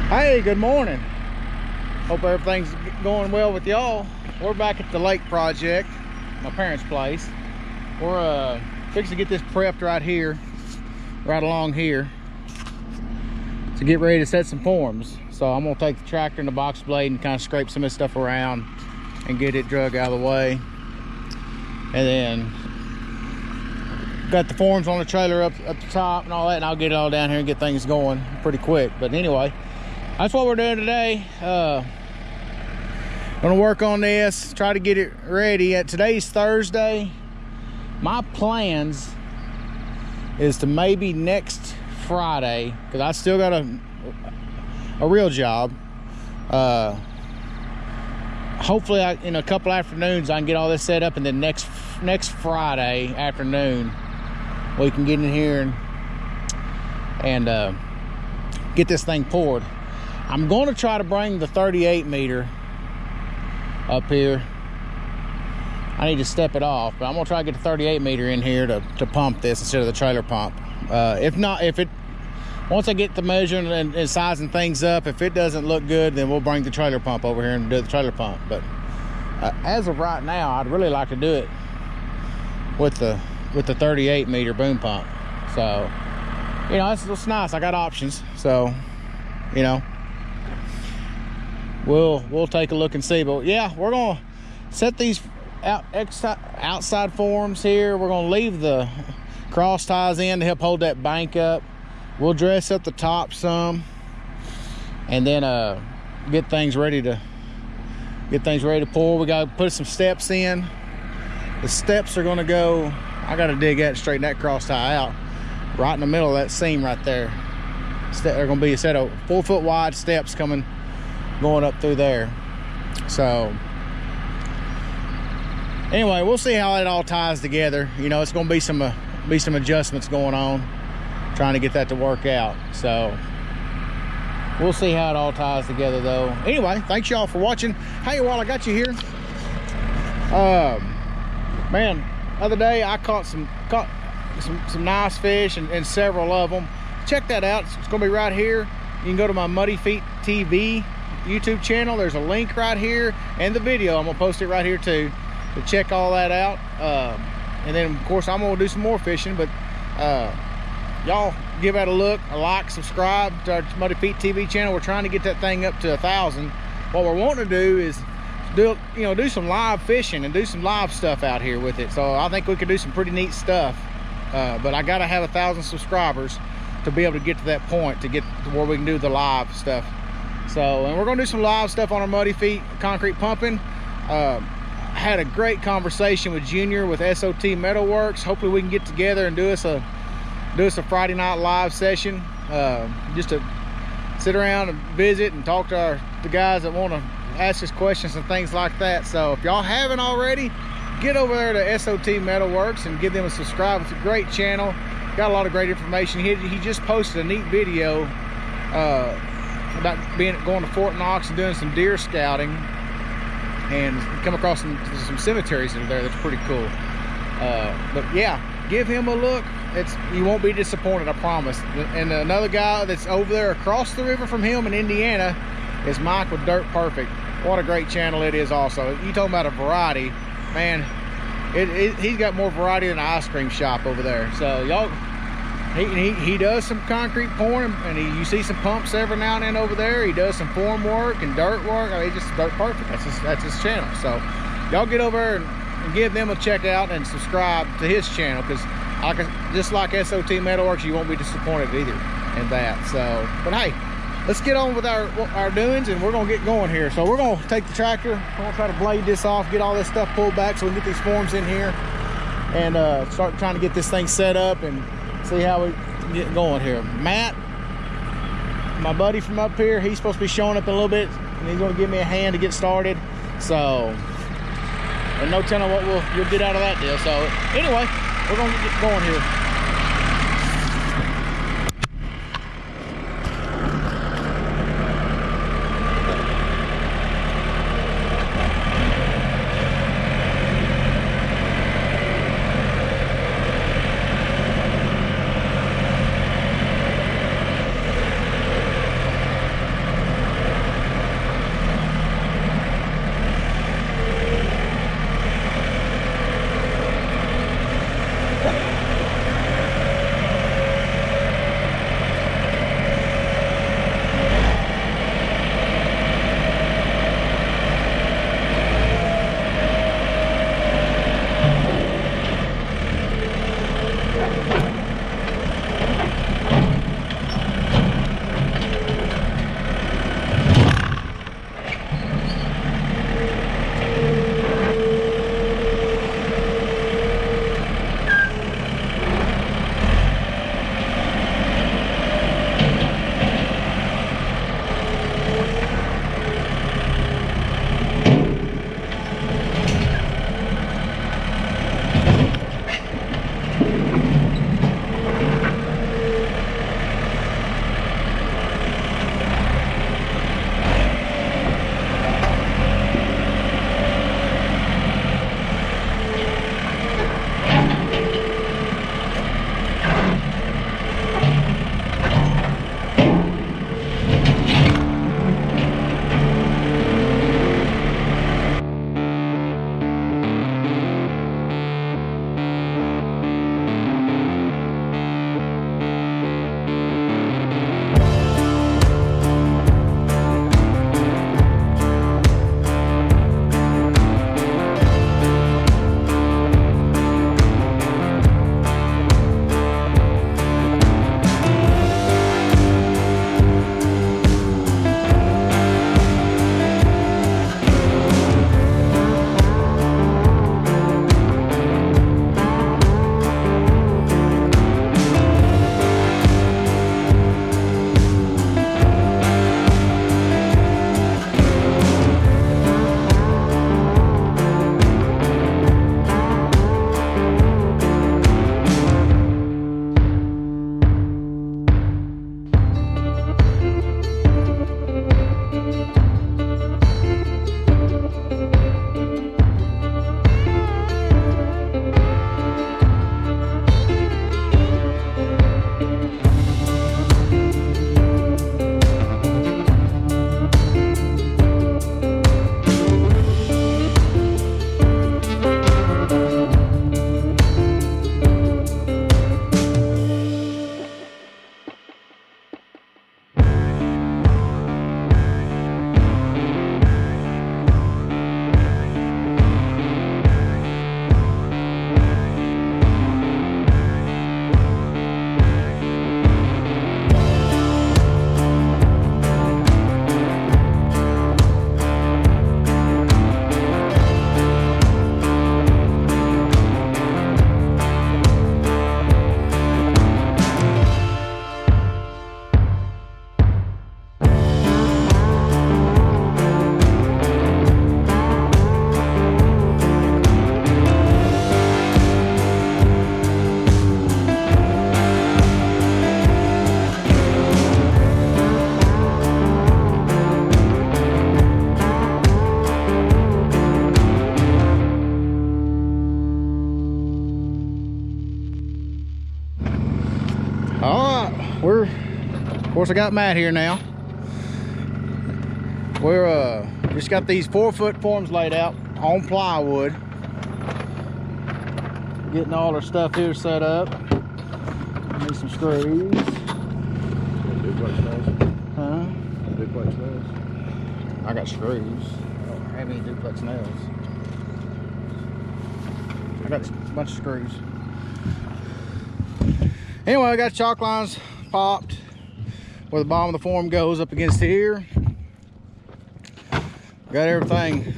Hey, good morning. Hope everything's going well with y'all. We're back at the lake project, my parents' place. We're fixing to get this prepped right here, right along here, to get ready to set some forms. So I'm gonna take the tractor and the box blade and kind of scrape some of this stuff around and get it drug out of the way. And then got the forms on the trailer up the top and all that, and I'll get it all down here and get things going pretty quick. But anyway, that's what we're doing today. Gonna work on this, try to get it ready. Today's Thursday. My plans is to maybe next Friday, because I still got a real job. Hopefully in a couple afternoons I can get all this set up, and then next Friday afternoon we can get in here and get this thing poured. I'm going to try to bring the 38 meter up here. I need to step it off, but I'm gonna try to get the 38 meter in here to pump this instead of the trailer pump. Once I get the measuring and sizing things up, if it doesn't look good, then we'll bring the trailer pump over here and do the trailer pump. But as of right now, I'd really like to do it with the 38 meter boom pump. So, you know, it's nice. I got options. So, you know, we'll take a look and see. But yeah, we're gonna set these outside forms here. We're gonna leave the cross ties in to help hold that bank up. We'll dress up the top some, and then get things ready to pour. We gotta put some steps in. The steps are gonna go, I gotta dig that, straighten that cross tie out right in the middle of that seam right there. They're gonna be a set of 4 foot wide steps going up through there. So anyway, we'll see how it all ties together. You know, it's gonna be some adjustments going on, trying to get that to work out. So we'll see how it all ties together though. Anyway, thanks y'all for watching. Hey, while I got you here, man, other day I caught some nice fish and several of them. Check that out. It's gonna be right here. You can go to my Muddyfeet TV YouTube channel. There's a link right here, and the video, I'm gonna post it right here too, to check all that out. And then of course I'm gonna do some more fishing, but y'all give that a look, a like, subscribe to our Muddyfeet TV channel. We're trying to get that thing up to 1,000. What we're wanting to do is do some live fishing and do some live stuff out here with it. So I think we could do some pretty neat stuff, but I gotta have 1,000 subscribers to be able to get to that point, to get to where we can do the live stuff. So, and we're gonna do some live stuff on our Muddyfeet concrete pumping. I had a great conversation with Junior with SOT Metalworks. Hopefully we can get together and do us a Friday night live session, just to sit around and visit and talk to the guys that want to ask us questions and things like that. So if y'all haven't already, get over there to SOT Metalworks and give them a subscribe. It's a great channel, got a lot of great information. He just posted a neat video about going to Fort Knox and doing some deer scouting, and come across some cemeteries that are there. That's pretty cool. But yeah, give him a look. You won't be disappointed, I promise. And another guy that's over there across the river from him in Indiana is Mike with Dirt Perfect. What a great channel it is also. You talking about a variety, man. He's got more variety than an ice cream shop over there. So y'all, he does some concrete pouring, and you see some pumps every now and then over there. He does some form work and dirt work. I mean, just Dirt Perfect. That's his channel. So y'all get over there and give them a check out and subscribe to his channel, because just like SOT Metalworks, you won't be disappointed either in that. So, but hey, let's get on with our doings, and we're gonna get going here. So we're gonna take the tractor, we're gonna try to blade this off, get all this stuff pulled back so we can get these forms in here, and start trying to get this thing set up and see how we get going here. Matt, my buddy from up here, he's supposed to be showing up in a little bit, and he's gonna give me a hand to get started. So, and no telling what you'll get out of that deal. So anyway, we're gonna get going here. Of course, I got Matt here now. We're just got these 4-foot forms laid out on plywood. Getting all our stuff here set up. Need some screws. Duplex nails. Huh? Duplex nails. I got screws. I don't have any duplex nails. I got a bunch of screws. Anyway, I got chalk lines popped where the bottom of the form goes up against here. Got everything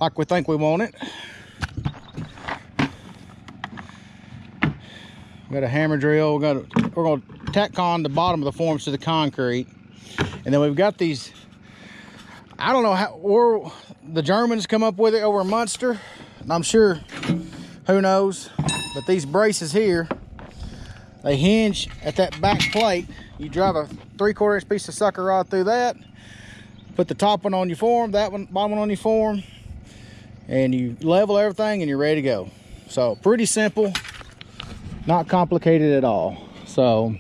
like we think we want it. Got a hammer drill. We're gonna tack on the bottom of the forms to the concrete, and then we've got these. I don't know where the Germans come up with it over in Munster. I'm sure, who knows? But these braces here, they hinge at that back plate. You drive a 3/4 inch piece of sucker rod through that. Put the top one on your form, that one, bottom one on your form, and you level everything, and you're ready to go. So pretty simple. Not complicated at all. So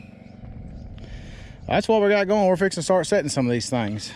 that's what we got going. We're fixing to start setting some of these things.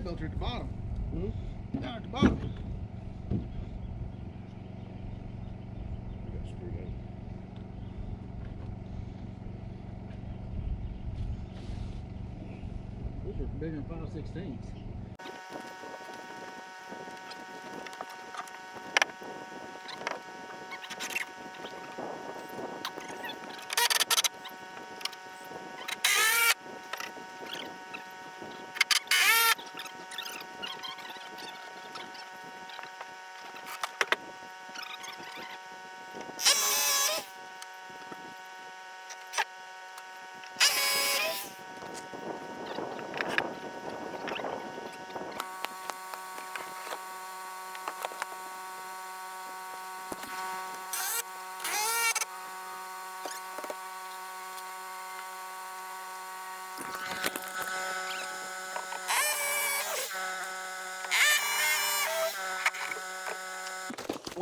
Bolts are at the bottom. Mm-hmm. Down at the bottom. Those are bigger than 5/16.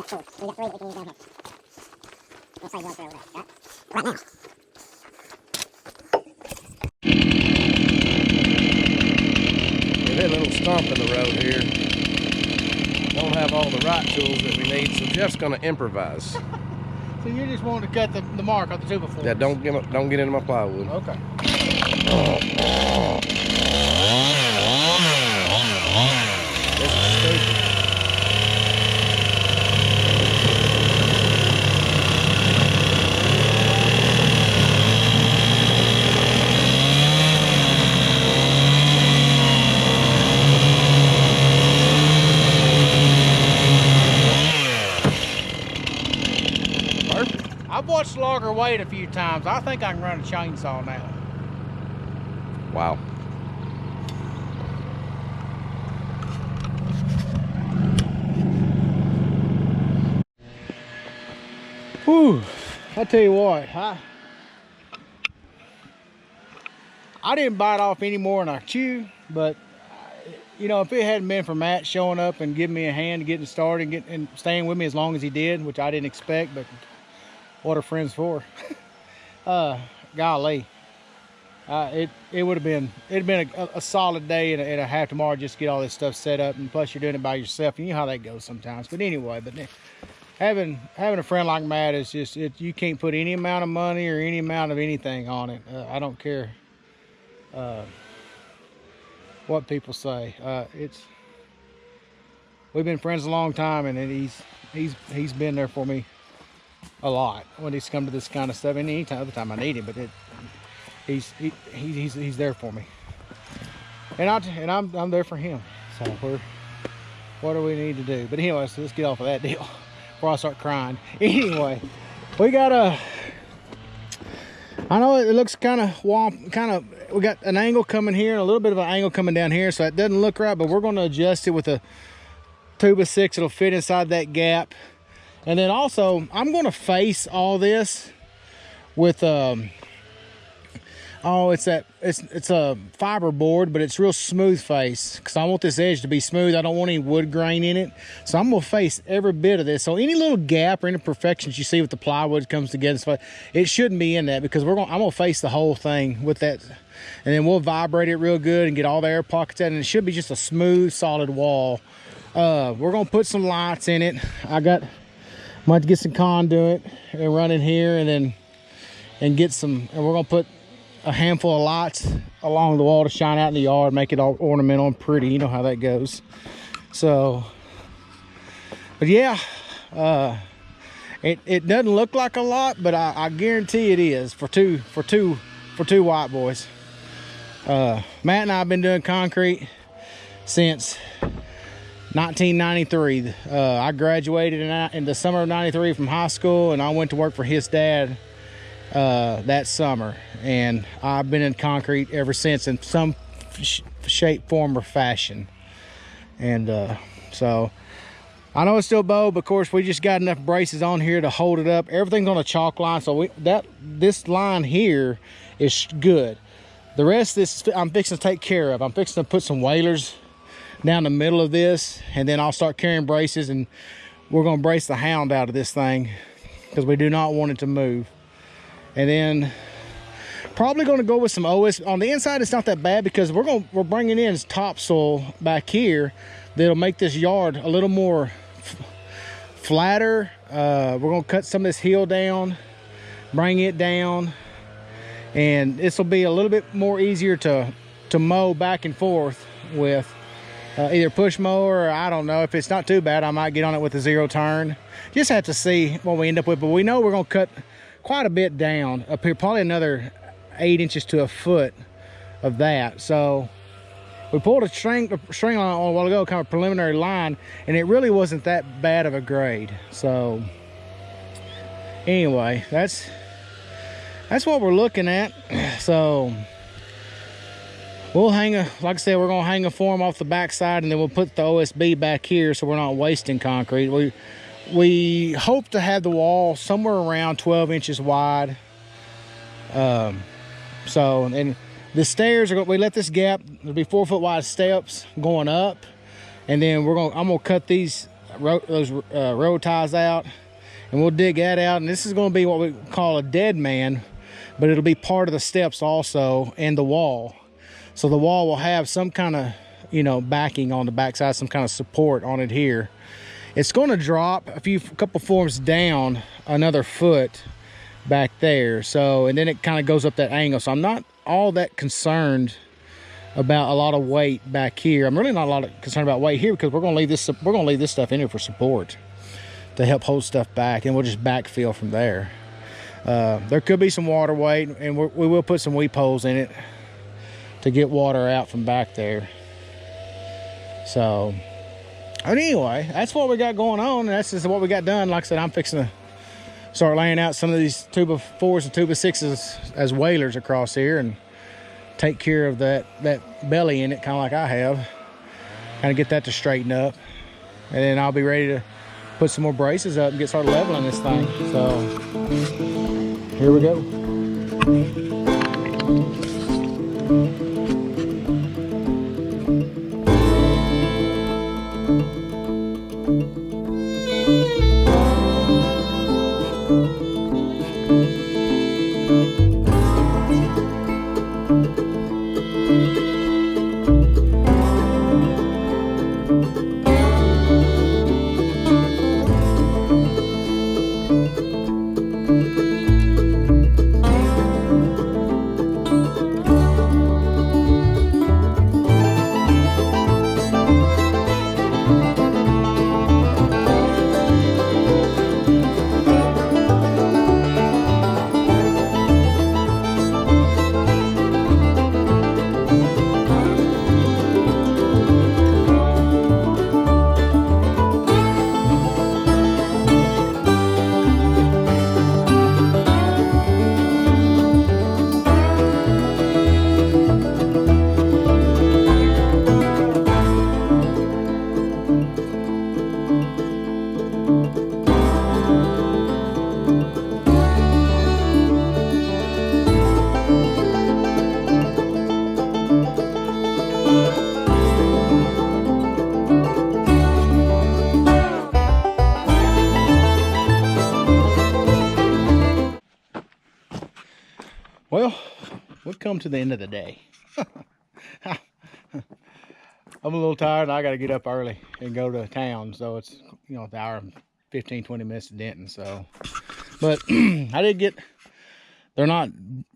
So we got 3 that we can use down here. We'll save one for over there. Right now. We hit a little stump in the road here. Don't have all the right tools that we need, so Jeff's gonna improvise. So you're just wanting to cut the mark off the 2x4? Yeah, don't get into my plywood. Okay. This is stupid. logger weight a few times. I think I can run a chainsaw now. Wow. Whew, I tell you what, I didn't bite off any more than I chew, but you know, if it hadn't been for Matt showing up and giving me a hand getting started and staying with me as long as he did, which I didn't expect, but what are friends for? Golly, it would have been, it'd been a solid day and a half tomorrow just to get all this stuff set up, and plus you're doing it by yourself, and you know how that goes sometimes. But anyway, having a friend like Matt is just, you can't put any amount of money or any amount of anything on it. I don't care what people say. We've been friends a long time, and he's been there for me a lot when he's come to this kind of stuff. And any other time I need him, but he's there for me, and I'm there for him. So what do we need to do? But anyway, so let's get off of that deal before I start crying. Anyway, we got I know it looks kind of we got an angle coming here and a little bit of an angle coming down here, so it doesn't look right, but we're going to adjust it with a 2x6. It'll fit inside that gap. And then also I'm going to face all this with it's a fiber board, but it's real smooth face because I want this edge to be smooth. I don't want any wood grain in it, so I'm gonna face every bit of this. So any little gap or imperfections you see with the plywood comes together, so it shouldn't be in that, because I'm gonna face the whole thing with that, and then we'll vibrate it real good and get all the air pockets out, and it should be just a smooth, solid wall. We're gonna put some lights in it. I might have to get some conduit and run in here, and we're gonna put a handful of lights along the wall to shine out in the yard, make it all ornamental and pretty. You know how that goes. So, but yeah, it doesn't look like a lot, but I guarantee it is for two white boys. Matt and I have been doing concrete since 1993. I graduated in the summer of '93 from high school, and I went to work for his dad that summer, and I've been in concrete ever since in some shape, form, or fashion. And so I know it's still bowed, but of course we just got enough braces on here to hold it up. Everything's on a chalk line, so this line here is good. The rest of this I'm fixing to take care of. I'm fixing to put some wailers down the middle of this, and then I'll start carrying braces, and we're going to brace the hound out of this thing because we do not want it to move. And then probably going to go with some OS on the inside. It's not that bad because we're bringing in topsoil back here that'll make this yard a little more flatter. We're going to cut some of this hill down, bring it down, and this will be a little bit more easier to mow back and forth with either push mower, or I don't know. If it's not too bad, I might get on it with a 0 turn. Just have to see what we end up with, but we know we're going to cut quite a bit down up here, probably another 8 inches to a foot of that. So we pulled a string on a while ago, kind of preliminary line, and it really wasn't that bad of a grade. So anyway, that's what we're looking at. So we'll like I said, we're gonna hang a form off the back side, and then we'll put the OSB back here so we're not wasting concrete. We hope to have the wall somewhere around 12 inches wide. So, and the stairs we let this gap, there'll be 4 foot wide steps going up, and then I'm gonna cut those road ties out, and we'll dig that out, and this is gonna be what we call a dead man, but it'll be part of the steps also and the wall. So the wall will have some kind of, backing on the backside, some kind of support on it here. It's going to drop a couple forms down another foot back there. So, and then it kind of goes up that angle. So I'm not all that concerned about a lot of weight back here. I'm really not a lot of concerned about weight here because we're going to leave this stuff in here for support to help hold stuff back, and we'll just backfill from there. There could be some water weight, and we will put some weep holes in it to get water out from back there. So, but anyway, that's what we got going on, and that's just what we got done. Like I said, I'm fixing to start laying out some of these 2x4s and 2x6s as whalers across here and take care of that belly in it, kind of like I have. Kind of get that to straighten up. And then I'll be ready to put some more braces up and get started leveling this thing. So here we go. Well, we've come to the end of the day. I'm a little tired and I got to get up early and go to town. So it's, you know, an hour and 15, 20 minutes to Denton. So, but I did get, they're not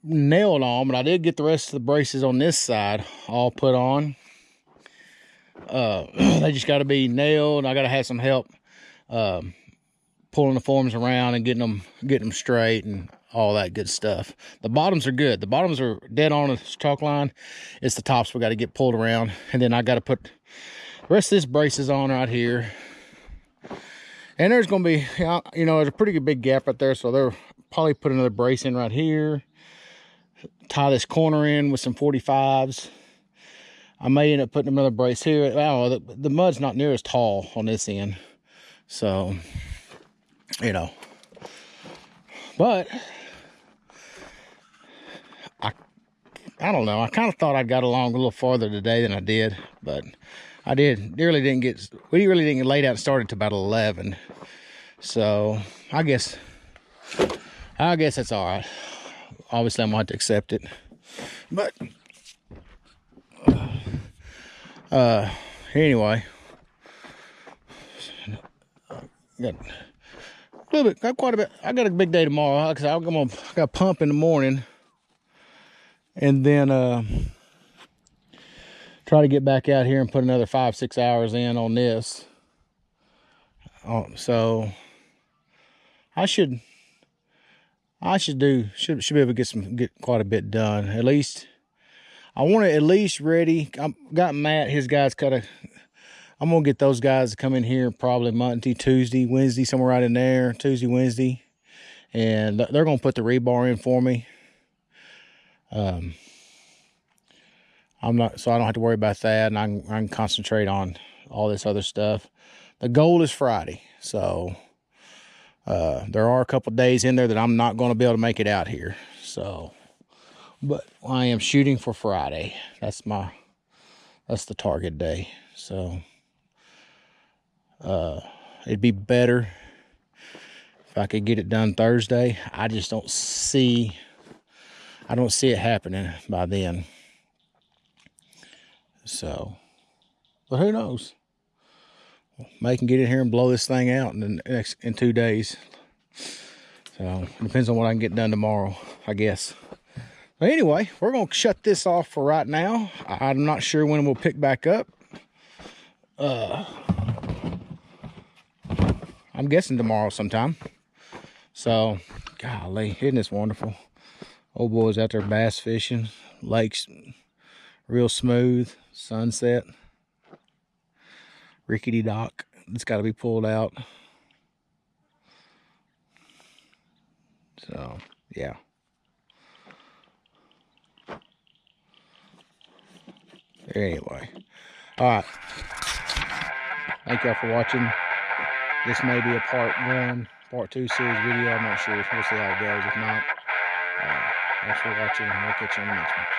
nailed on, but I did get the rest of the braces on this side all put on. They just got to be nailed. I got to have some help pulling the forms around and getting them straight and all that good stuff. The bottoms are good. The bottoms are dead on the chalk line. It's the tops we got to get pulled around, and then I got to put the rest of this braces on right here. And there's going to be, you know, there's a pretty big gap right there, so they'll probably put another brace in right here, tie this corner in with some 45s. I may end up putting another brace here. Oh, the mud's not near as tall on this end, so, you know. But I don't know. I kind of thought I got along a little farther today than I did, but I really didn't get laid out and started until about 11. So I guess that's all right. Obviously, I'm going to have to accept it. But anyway, got quite a bit. I got a big day tomorrow because I got a pump in the morning. And then try to get back out here and put another 5-6 hours in on this. So I should be able to get quite a bit done. At least I want it at least ready. I got Matt, his guys I'm gonna get those guys to come in here probably Monday, Tuesday, Wednesday, somewhere right in there. Tuesday, Wednesday, and they're gonna put the rebar in for me. I don't have to worry about that, and I can concentrate on all this other stuff. The goal is Friday, so there are a couple days in there that I'm not going to be able to make it out here. So, but I am shooting for Friday. That's the target day. So, it'd be better if I could get it done Thursday. I just don't see it happening by then. So, but who knows? May can get in here and blow this thing out in 2 days. So, it depends on what I can get done tomorrow, I guess. But anyway, we're going to shut this off for right now. I'm not sure when we'll pick back up. I'm guessing tomorrow sometime. So, golly, isn't this wonderful? Old boy's out there bass fishing. Lake's real smooth. Sunset. Rickety dock. It's got to be pulled out. So, yeah. Anyway. Alright. Thank y'all for watching. This may be a part 1, part 2 series video. I'm not sure. We'll see how it goes. If not, thanks for watching, and we'll catch you on the next one.